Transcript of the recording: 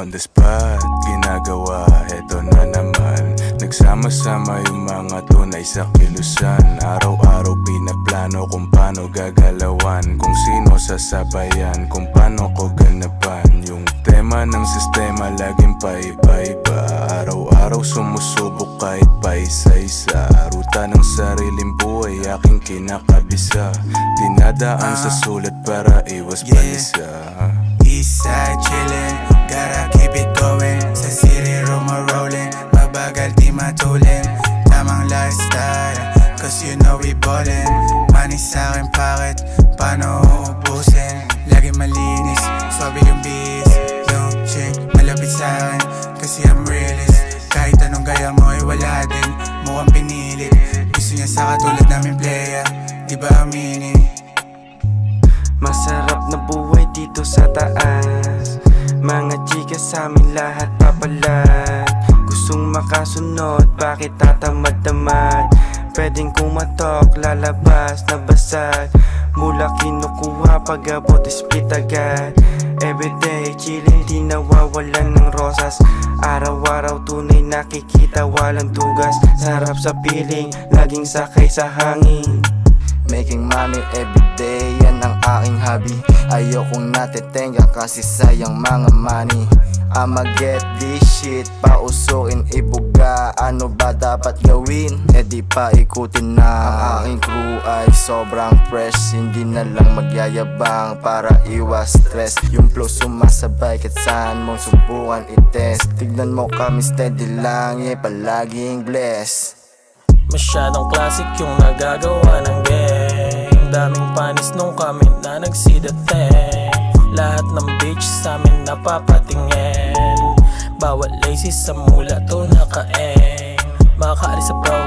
On the spot, ginagawa, eto na naman. Nagsama-sama yung mga tunay sa kilusan. Araw-araw pinaplano kung paano gagalawan, kung sino sasabayan, kung paano ko ganapan. Yung tema ng sistema laging paiba-iba. Araw-araw sumusubok kahit paisa-isa. Ruta ng sariling buhay aking kinakabisa. Dinadaan sa sulat para iwas balisa. Eastside chillin', gotta keep it going. Sa city room rollin', mabagal di matulin. Tamang lifestyle, cause you know we ballin'. Money sa'kin pocket, paano uubusin? Lagi malinis, swabe yung beats. Yung chick, malapit sa'kin, kasi I'm realist. Kahit anong gaya mo ay wala din, mukhang pinilit. Gusto niya sa katulad namin playa, di ba aminin? Masarap na buhay dito sa taas. Mga chika sa amin lahat papalag. Gustong makasunod, bakit tatamad-tamad? Pwedeng kumatok, lalabas na basag. Mula kinukuha, pag-abot split agad. Everyday chillin', di nawawalan ng rosas. Araw-araw tunay nakikita, walang tugas. Sarap sa piling, laging sakay sa hangin. Making money everyday, yan ang aking hobby. Ayokong natitenga kasi sayang mga money. I'ma get this shit, pausuin ibuga. Ano ba dapat gawin? E di pa ikutin na. Ang aking crew ay sobrang fresh, hindi na lang magyayabang para iwas stress. Yung flow sumasabay kahit saan mong subukan itest. Tignan mo kami steady lang, palaging blessed. Masyadong classic yung nagagawa ng gang. Daming panis nung kami na nagsidateng. Lahat ng bitch sa amin napapatingin. Bawal lazy sa mula to nakaeng. Makakaalis sa pro